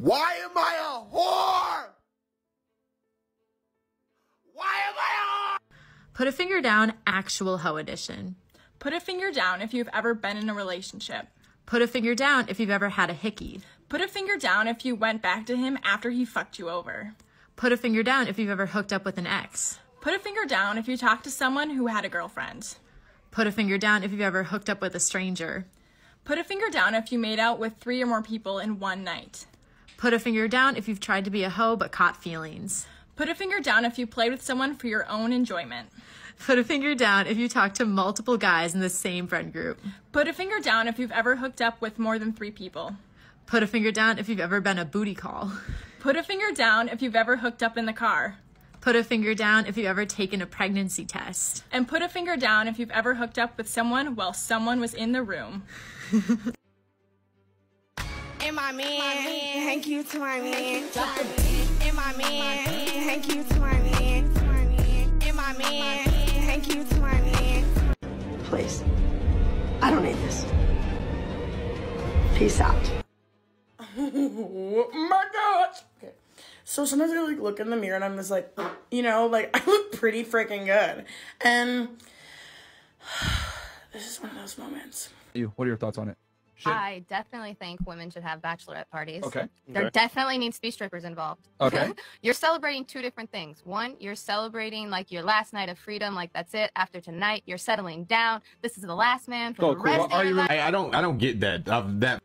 Why am I a whore? Why am I a whore? Put a finger down, actual hoe edition. Put a finger down if you've ever been in a relationship. Put a finger down if you've ever had a hickey. Put a finger down if you went back to him after he fucked you over. Put a finger down if you've ever hooked up with an ex. Put a finger down if you talked to someone who had a girlfriend. Put a finger down if you've ever hooked up with a stranger. Put a finger down if you made out with 3 or more people in one night. Put a finger down if you've tried to be a hoe but caught feelings. Put a finger down if you played with someone for your own enjoyment. Put a finger down if you talked to multiple guys in the same friend group. Put a finger down if you've ever hooked up with more than 3 people. Put a finger down if you've ever been a booty call. Put a finger down if you've ever hooked up in the car. Put a finger down if you've ever taken a pregnancy test. And put a finger down if you've ever hooked up with someone while someone was in the room. And my man, thank you to my man. And my man, thank you to my man. And my man, thank you to my man. Please, I don't need this. Peace out. Oh my gosh. Okay. So sometimes I like look in the mirror and I'm just like, you know, like I look pretty freaking good. And this is one of those moments. What are your thoughts on it? I definitely think women should have bachelorette parties. Okay. There definitely needs to be strippers involved. Okay. You're celebrating 2 different things. One, you're celebrating like your last night of freedom, like that's it. After tonight, you're settling down. This is the last man for the rest of your life. I don't get that.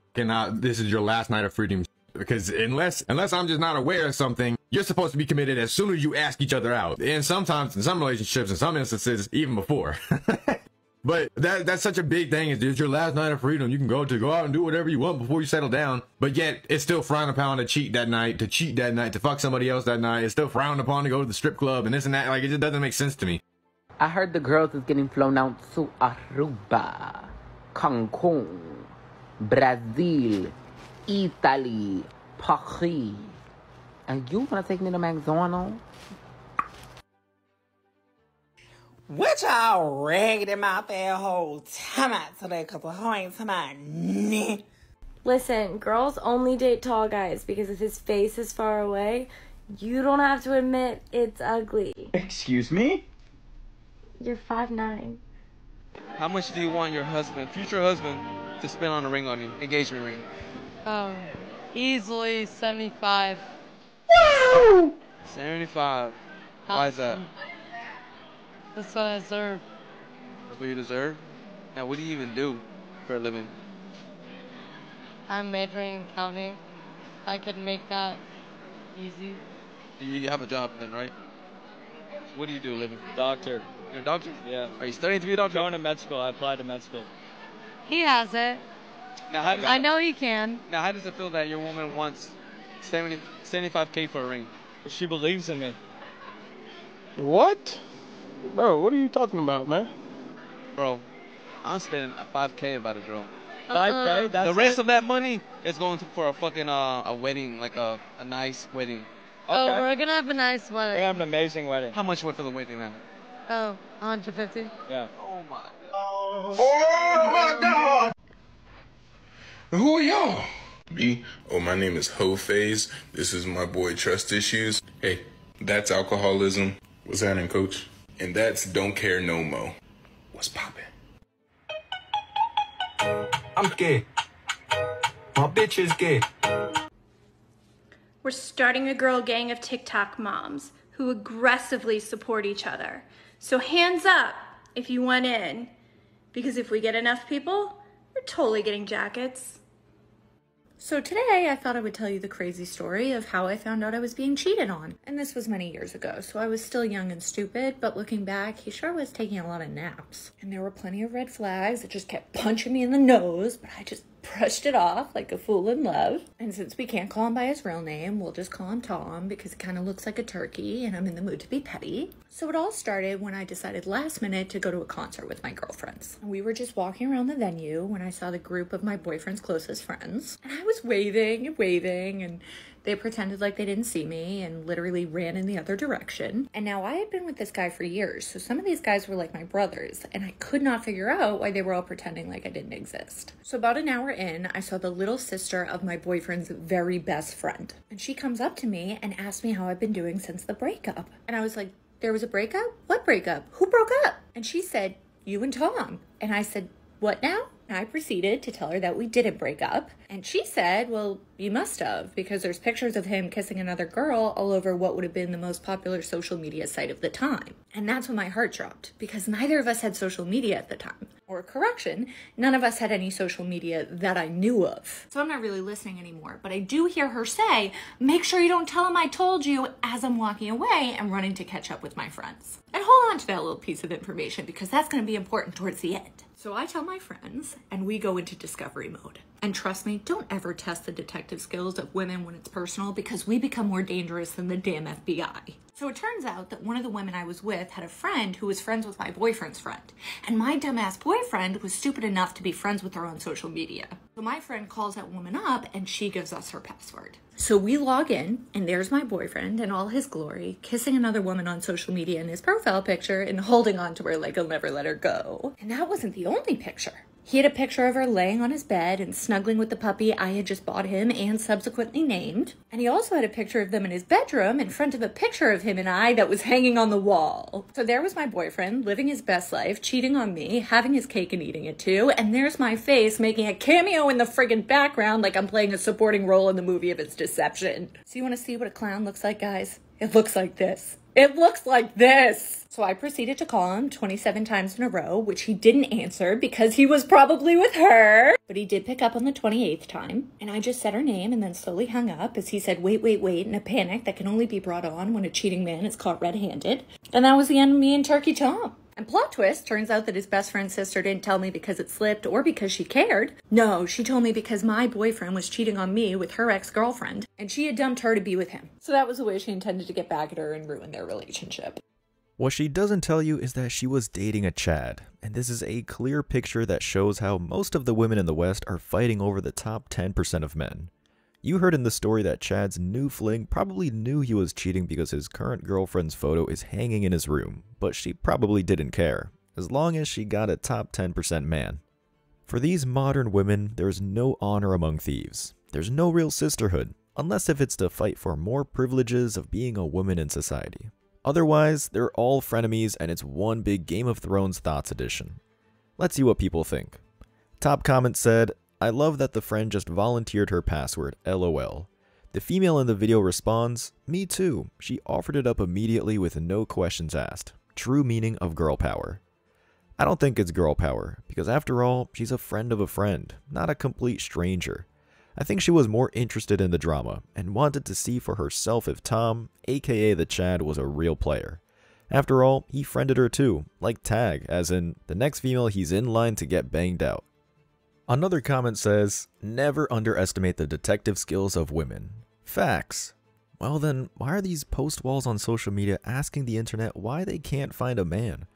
This is your last night of freedom. Because unless I'm just not aware of something, you're supposed to be committed as soon as you ask each other out. And sometimes in some relationships, in some instances, even before. But that's such a big thing. It's your last night of freedom. You can go out and do whatever you want before you settle down. But yet it's still frowned upon to cheat that night, to fuck somebody else that night. It's still frowned upon to go to the strip club and this and that. Like, it just doesn't make sense to me. I heard the girls is getting flown out to Aruba, Cancun, Brazil, Italy, Paris. And you wanna take me to McDonald's? What y'all ragged him out that whole time out today, cause the hoe ain't talking about nah. Listen, girls only date tall guys because if his face is far away, you don't have to admit it's ugly. Excuse me? You're 5'9". How much do you want your husband, future husband, to spend on a ring on you, engagement ring? Easily 75. Woo! 75. Why is that? That's what I deserve. That's what you deserve? Now, what do you even do for a living? I'm majoring in accounting. I could make that easy. You have a job then, right? What do you do, living? Doctor. You're a doctor? Yeah. Are you studying to be a doctor? Going to med school. I applied to med school. He has it. Now, I know he can. Now, how does it feel that your woman wants 75K for a ring? She believes in me. What? Bro, what are you talking about, man? Bro, I'm spending 5K about a girl. 5K? The rest of that money is going for a fucking a wedding, like a nice wedding. Okay. Oh, we're gonna have a nice wedding. We're gonna have an amazing wedding. How much for the wedding, man? Oh, 150. Yeah. Oh my. Oh my God! Who are y'all? Me? Oh, my name is Ho Phase. This is my boy Trust Issues. Hey, that's alcoholism. What's happening, coach? And that's Don't Care No Mo. What's poppin'? I'm gay. My bitch is gay. We're starting a girl gang of TikTok moms who aggressively support each other. So hands up if you want in, because if we get enough people, we're totally getting jackets. So today I thought I would tell you the crazy story of how I found out I was being cheated on. And this was many years ago, so I was still young and stupid, but looking back, he sure was taking a lot of naps. And there were plenty of red flags that just kept punching me in the nose, but I just brushed it off like a fool in love. And since we can't call him by his real name, we'll just call him Tom because it kind of looks like a turkey and I'm in the mood to be petty. So it all started when I decided last minute to go to a concert with my girlfriends. We were just walking around the venue when I saw the group of my boyfriend's closest friends. And I was waving and They pretended like they didn't see me and literally ran in the other direction. And now I had been with this guy for years, so some of these guys were like my brothers, and I could not figure out why they were all pretending like I didn't exist. So about an hour in, I saw the little sister of my boyfriend's very best friend. And she comes up to me and asked me how I've been doing since the breakup. And I was like, there was a breakup? What breakup? Who broke up? And she said, you and Tom. And I said, what now? And I proceeded to tell her that we didn't break up. And she said, well, you must have, because there's pictures of him kissing another girl all over what would have been the most popular social media site of the time. And that's when my heart dropped, because neither of us had social media at the time. Or correction, none of us had any social media that I knew of. So I'm not really listening anymore, but I do hear her say, make sure you don't tell him I told you, as I'm walking away and running to catch up with my friends. And hold on to that little piece of information, because that's going to be important towards the end. So I tell my friends, and we go into discovery mode. And trust me, don't ever test the detective skills of women when it's personal, because we become more dangerous than the damn FBI. So it turns out that one of the women I was with had a friend who was friends with my boyfriend's friend. And my dumbass boyfriend was stupid enough to be friends with her on social media. So my friend calls that woman up and she gives us her password. So we log in and there's my boyfriend in all his glory, kissing another woman on social media in his profile picture and holding on to her like he'll never let her go. And that wasn't the only picture. He had a picture of her laying on his bed and snuggling with the puppy I had just bought him and subsequently named. And he also had a picture of them in his bedroom in front of a picture of him and I that was hanging on the wall. So there was my boyfriend living his best life, cheating on me, having his cake and eating it too. And there's my face making a cameo in the friggin' background like I'm playing a supporting role in the movie of its deception. So you want to see what a clown looks like, guys? It looks like this. It looks like this. So I proceeded to call him 27 times in a row, which he didn't answer because he was probably with her. But he did pick up on the 28th time. And I just said her name and then slowly hung up as he said, wait, wait, wait, in a panic that can only be brought on when a cheating man is caught red-handed. And that was the end of me and Turkey Tom. And plot twist, turns out that his best friend's sister didn't tell me because it slipped or because she cared. No, she told me because my boyfriend was cheating on me with her ex-girlfriend, and she had dumped her to be with him. So that was the way she intended to get back at her and ruin their relationship. What she doesn't tell you is that she was dating a Chad, and this is a clear picture that shows how most of the women in the West are fighting over the top 10% of men. You heard in the story that Chad's new fling probably knew he was cheating because his current girlfriend's photo is hanging in his room, but she probably didn't care, as long as she got a top 10% man. For these modern women, there's no honor among thieves. There's no real sisterhood, unless if it's to fight for more privileges of being a woman in society. Otherwise, they're all frenemies and it's one big Game of Thrones thoughts edition. Let's see what people think. Top comment said, I love that the friend just volunteered her password, LOL. The female in the video responds, me too. She offered it up immediately with no questions asked. True meaning of girl power. I don't think it's girl power, because after all, she's a friend of a friend, not a complete stranger. I think she was more interested in the drama, and wanted to see for herself if Tom, aka the Chad, was a real player. After all, he friended her too, like tag, as in, the next female he's in line to get banged out. Another comment says, never underestimate the detective skills of women. Facts. Well then, why are these post walls on social media asking the internet why they can't find a man?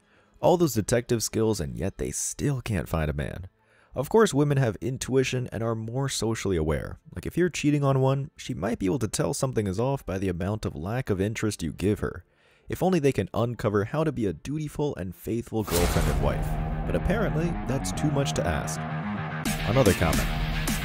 All those detective skills and yet they still can't find a man. Of course women have intuition and are more socially aware. Like if you're cheating on one, she might be able to tell something is off by the amount of lack of interest you give her. If only they can uncover how to be a dutiful and faithful girlfriend and wife. But apparently, that's too much to ask. Another comment.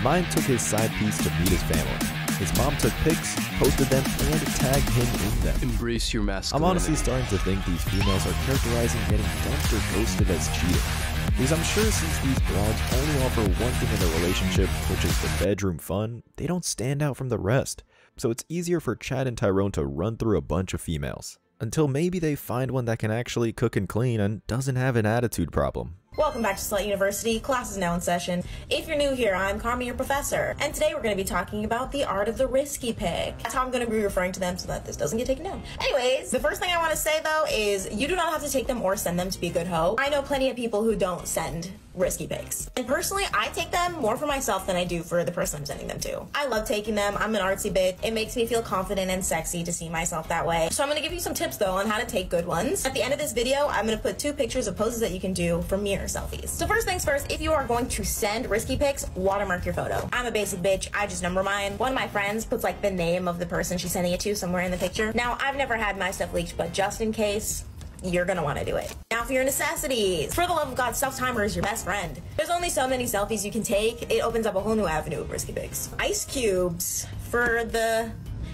Mine took his side piece to meet his family. His mom took pics, posted them, and tagged him in them. Embrace your masculinity. I'm honestly starting to think these females are characterizing getting dumped or ghosted as cheating. Because I'm sure since these broads only offer one thing in their relationship, which is the bedroom fun, they don't stand out from the rest. So it's easier for Chad and Tyrone to run through a bunch of females. Until maybe they find one that can actually cook and clean and doesn't have an attitude problem. Welcome back to Slut University. Class is now in session. If you're new here, I'm Carmen, your professor. And today we're going to be talking about the art of the risky pick. That's how I'm going to be referring to them so that this doesn't get taken down. Anyways, the first thing I want to say though is you do not have to take them or send them to be a good hoe. I know plenty of people who don't send risky pics. And personally, I take them more for myself than I do for the person I'm sending them to. I love taking them. I'm an artsy bitch. It makes me feel confident and sexy to see myself that way. So I'm going to give you some tips though on how to take good ones. At the end of this video, I'm going to put 2 pictures of poses that you can do for mirrors. your selfies. So first things first, if you are going to send risky pics, watermark your photo. I'm a basic bitch, I just number mine. One of my friends puts like the name of the person she's sending it to somewhere in the picture. Now, I've never had my stuff leaked, but just in case, you're gonna wanna do it. Now for your necessities. For the love of God, self-timer is your best friend. There's only so many selfies you can take. It opens up a whole new avenue of risky pics. Ice cubes for the,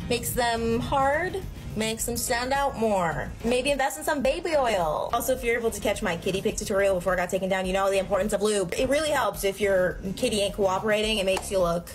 makes them hard, makes them stand out more. Maybe invest in some baby oil. Also, if you're able to catch my kitty pic tutorial before it got taken down, you know the importance of lube. It really helps if your kitty ain't cooperating. It makes you look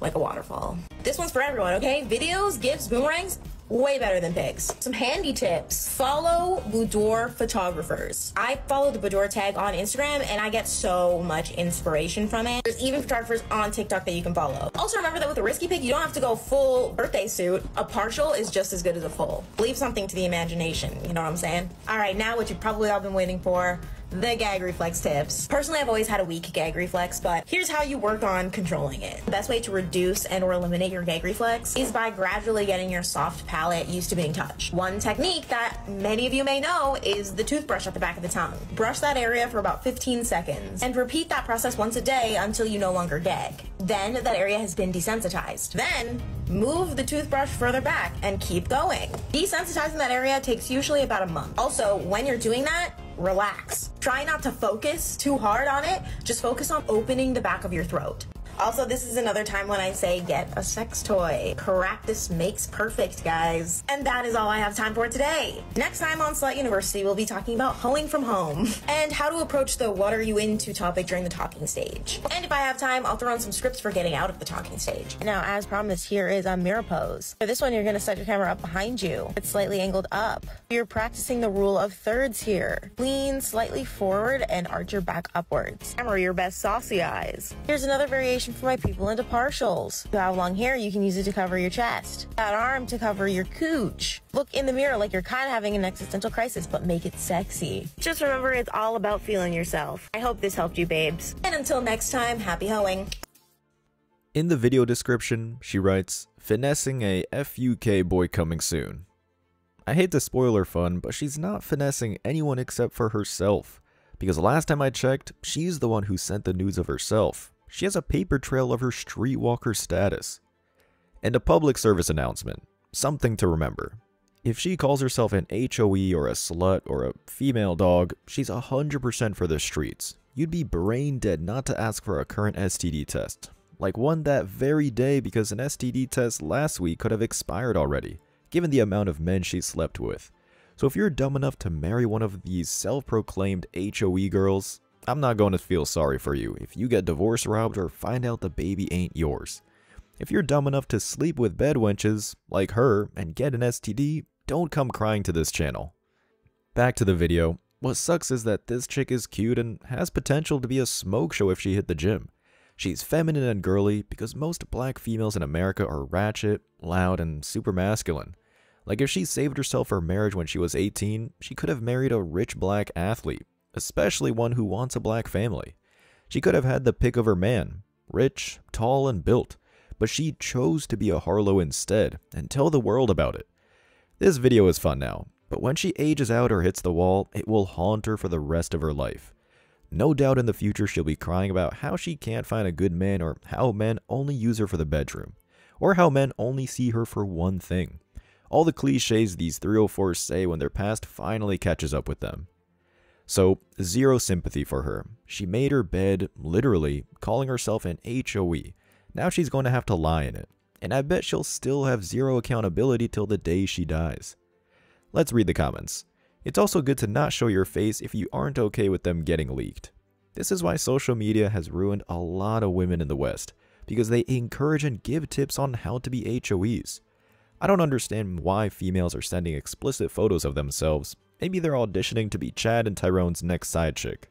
like a waterfall. This one's for everyone, okay? Videos, gifts, boomerangs, way better than pics. Some handy tips. Follow boudoir photographers. I follow the boudoir tag on Instagram and I get so much inspiration from it. There's even photographers on TikTok that you can follow. Also remember that with a risky pic, you don't have to go full birthday suit. A partial is just as good as a full. Leave something to the imagination, you know what I'm saying? All right, now what you've probably all been waiting for, the gag reflex tips. Personally, I've always had a weak gag reflex, but here's how you work on controlling it. The best way to reduce and or eliminate your gag reflex is by gradually getting your soft palate used to being touched. One technique that many of you may know is the toothbrush at the back of the tongue. Brush that area for about 15 seconds and repeat that process once a day until you no longer gag. Then that area has been desensitized. Then move the toothbrush further back and keep going. Desensitizing that area takes usually about a month. Also, when you're doing that, relax. Try not to focus too hard on it. Just focus on opening the back of your throat. Also, this is another time when I say get a sex toy. Practice makes perfect, guys. And that is all I have time for today. Next time on Slut University, we'll be talking about hoeing from home and how to approach the what are you into topic during the talking stage. And if I have time, I'll throw in some scripts for getting out of the talking stage. Now, as promised, here is a mirror pose. For this one, you're gonna set your camera up behind you. It's slightly angled up. You're practicing the rule of thirds here. Lean slightly forward and arch your back upwards. Camera your best saucy eyes. Here's another variation for my people into partials. If you have long hair, you can use it to cover your chest. That arm to cover your cooch. Look in the mirror like you're kind of having an existential crisis, but make it sexy. Just remember, it's all about feeling yourself. I hope this helped you, babes. And until next time, happy hoeing. In the video description, she writes, finessing a FUK boy coming soon. I hate to spoil her fun, but she's not finessing anyone except for herself. Because last time I checked, she's the one who sent the news of herself. She has a paper trail of her streetwalker status. And a public service announcement. Something to remember. If she calls herself an HOE or a slut or a female dog, she's 100% for the streets. You'd be brain dead not to ask for a current STD test. Like one that very day, because an STD test last week could have expired already, given the amount of men she slept with. So if you're dumb enough to marry one of these self-proclaimed HOE girls, I'm not going to feel sorry for you if you get divorce robbed or find out the baby ain't yours. If you're dumb enough to sleep with bed wenches, like her, and get an STD, don't come crying to this channel. Back to the video. What sucks is that this chick is cute and has potential to be a smoke show if she hit the gym. She's feminine and girly because most black females in America are ratchet, loud, and super masculine. Like if she saved herself for marriage when she was 18, she could have married a rich black athlete. Especially one who wants a black family. She could have had the pick of her man, rich, tall, and built, but she chose to be a Harlow instead and tell the world about it. This video is fun now, but when she ages out or hits the wall, it will haunt her for the rest of her life. No doubt in the future she'll be crying about how she can't find a good man or how men only use her for the bedroom, or how men only see her for one thing. All the cliches these 304s say when their past finally catches up with them. So, zero sympathy for her. She made her bed, literally, calling herself an HOE. Now she's going to have to lie in it. And I bet she'll still have zero accountability till the day she dies. Let's read the comments. It's also good to not show your face if you aren't okay with them getting leaked. This is why social media has ruined a lot of women in the West, because they encourage and give tips on how to be HOEs. I don't understand why females are sending explicit photos of themselves. Maybe they're auditioning to be Chad and Tyrone's next side chick.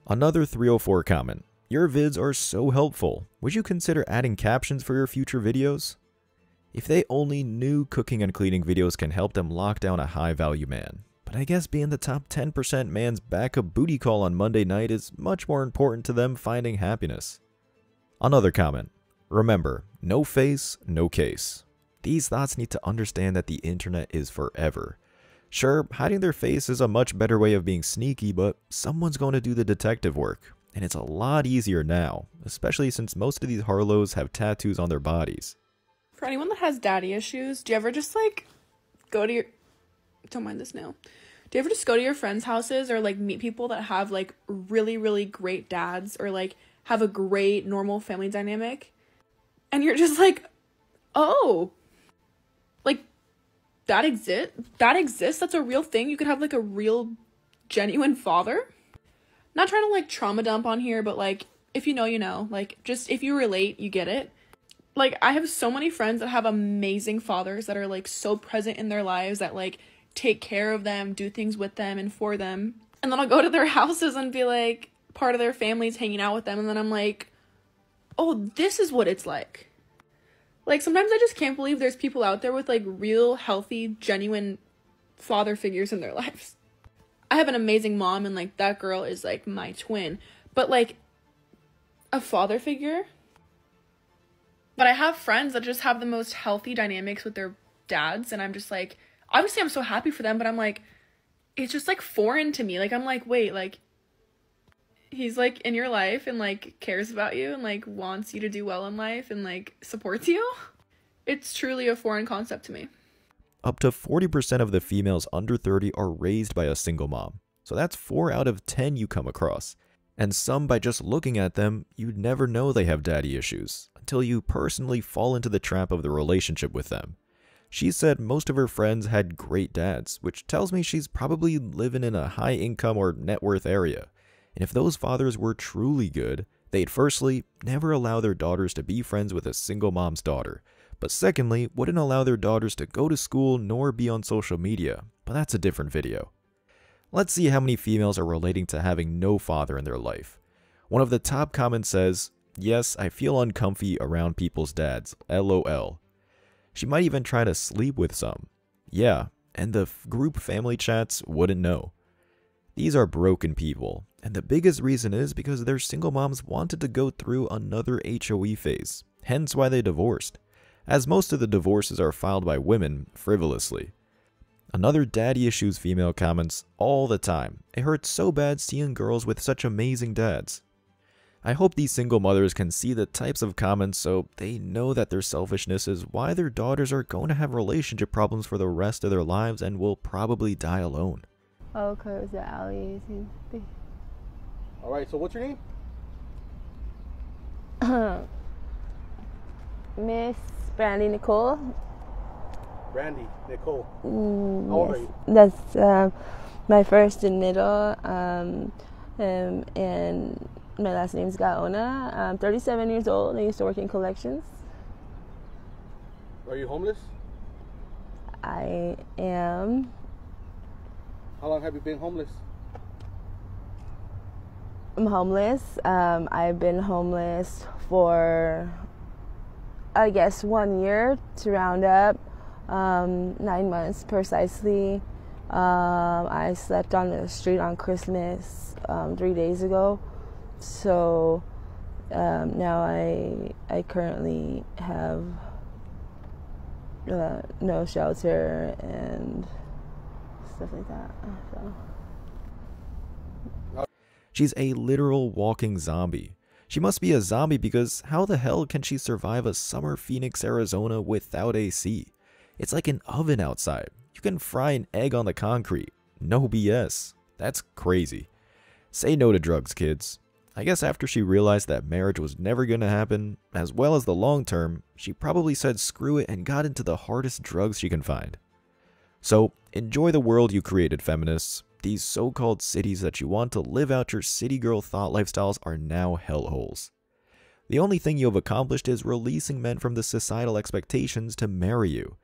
Another 304 comment. Your vids are so helpful. Would you consider adding captions for your future videos? If they only knew cooking and cleaning videos can help them lock down a high value man. But I guess being the top 10% man's backup booty call on Monday night is much more important to them finding happiness. Another comment. Remember, no face, no case. These thoughts need to understand that the internet is forever. Sure, hiding their face is a much better way of being sneaky, but someone's going to do the detective work. And it's a lot easier now, especially since most of these Harlows have tattoos on their bodies. For anyone that has daddy issues, do you ever just like go to your... Don't mind this nail. Do you ever just go to your friends' houses or like meet people that have like really, really great dads or like have a great normal family dynamic? And you're just like, oh, like that exists? That's a real thing? You could have like a real genuine father? Not trying to like trauma dump on here, but like if you know, you know. Like just if you relate, you get it. Like I have so many friends that have amazing fathers that are like so present in their lives that like take care of them, do things with them and for them. And then I'll go to their houses and be like, part of their family's hanging out with them. And then I'm like, oh, this is what it's like. Like, sometimes I just can't believe there's people out there with, like, real, healthy, genuine father figures in their lives. I have an amazing mom, and, like, that girl is, like, my twin. But, like, a father figure? But I have friends that just have the most healthy dynamics with their dads, and I'm just, like, obviously I'm so happy for them, but I'm, like, it's just, like, foreign to me. Like, I'm, like, wait, like, he's, like, in your life and, like, cares about you and, like, wants you to do well in life and, like, supports you. It's truly a foreign concept to me. Up to 40% of the females under 30 are raised by a single mom. So that's 4 out of 10 you come across. And some, by just looking at them, you'd never know they have daddy issues until you personally fall into the trap of the relationship with them. She said most of her friends had great dads, which tells me she's probably living in a high income or net worth area. And if those fathers were truly good, they'd firstly never allow their daughters to be friends with a single mom's daughter, but secondly wouldn't allow their daughters to go to school nor be on social media, but that's a different video. Let's see how many females are relating to having no father in their life. One of the top comments says, "Yes, I feel uncomfy around people's dads, LOL. She might even try to sleep with some. Yeah, and the group family chats wouldn't know. These are broken people, and the biggest reason is because their single moms wanted to go through another HOE phase, hence why they divorced, as most of the divorces are filed by women frivolously." Another daddy issues female comments all the time. "It hurts so bad seeing girls with such amazing dads." I hope these single mothers can see the types of comments so they know that their selfishness is why their daughters are going to have relationship problems for the rest of their lives and will probably die alone. Oh, cause the alley is... Alright, so what's your name? Miss Brandy Nicole. Brandy Nicole. How Yes. old are you? That's my first and middle. And my last name is Gaona. I'm 37 years old. I used to work in collections. Are you homeless? I am. How long have you been homeless? I'm homeless. I've been homeless for, I guess, 1 year to round up. 9 months precisely. I slept on the street on Christmas 3 days ago. So now I currently have no shelter and stuff like that. So. She's a literal walking zombie. She must be a zombie because how the hell can she survive a summer Phoenix, Arizona without AC? It's like an oven outside. You can fry an egg on the concrete. No BS. That's crazy. Say no to drugs, kids. I guess after she realized that marriage was never going to happen, as well as the long term, she probably said screw it and got into the hardest drugs she can find. So, enjoy the world you created, feminists. These so-called cities that you want to live out your city girl thought lifestyles are now hellholes. The only thing you have accomplished is releasing men from the societal expectations to marry you.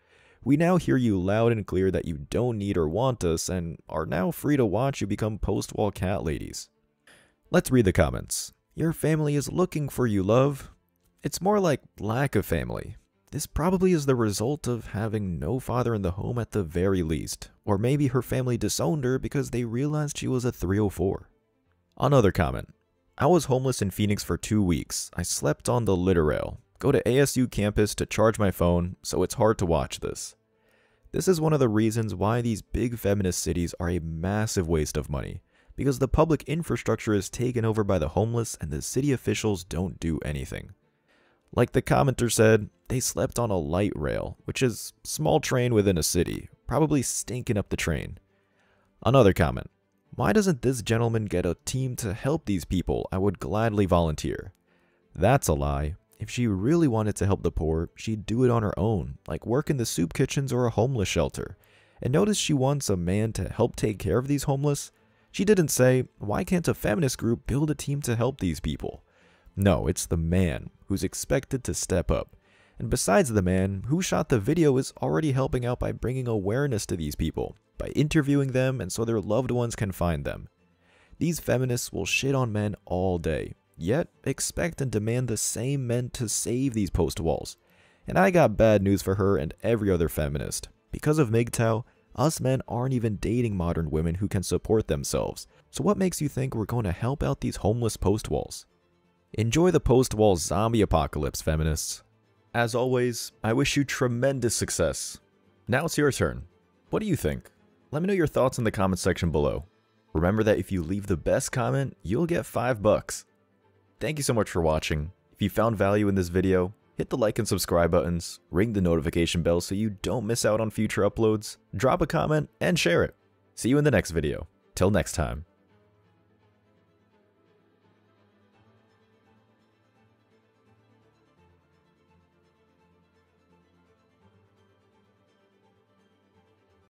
We now hear you loud and clear that you don't need or want us and are now free to watch you become post-wall cat ladies. Let's read the comments. Your family is looking for you, love. It's more like lack of family. This probably is the result of having no father in the home at the very least, or maybe her family disowned her because they realized she was a 304. Another comment. I was homeless in Phoenix for 2 weeks. I slept on the litter rail. Go to ASU campus to charge my phone, so it's hard to watch this. This is one of the reasons why these big feminist cities are a massive waste of money, because the public infrastructure is taken over by the homeless and the city officials don't do anything. Like the commenter said, they slept on a light rail, which is a small train within a city, probably stinking up the train. Another comment, why doesn't this gentleman get a team to help these people? I would gladly volunteer. That's a lie. If she really wanted to help the poor, she'd do it on her own, like work in the soup kitchens or a homeless shelter. And notice she wants a man to help take care of these homeless. She didn't say, why can't a feminist group build a team to help these people? No, it's the man who's expected to step up. And besides the man, who shot the video is already helping out by bringing awareness to these people, by interviewing them and so their loved ones can find them. These feminists will shit on men all day, yet expect and demand the same men to save these post walls. And I got bad news for her and every other feminist. Because of MGTOW, us men aren't even dating modern women who can support themselves. So what makes you think we're going to help out these homeless post walls? Enjoy the post-wall zombie apocalypse, feminists. As always, I wish you tremendous success. Now it's your turn. What do you think? Let me know your thoughts in the comment section below. Remember that if you leave the best comment, you'll get $5. Thank you so much for watching. If you found value in this video, hit the like and subscribe buttons, ring the notification bell so you don't miss out on future uploads, drop a comment, and share it. See you in the next video. Till next time.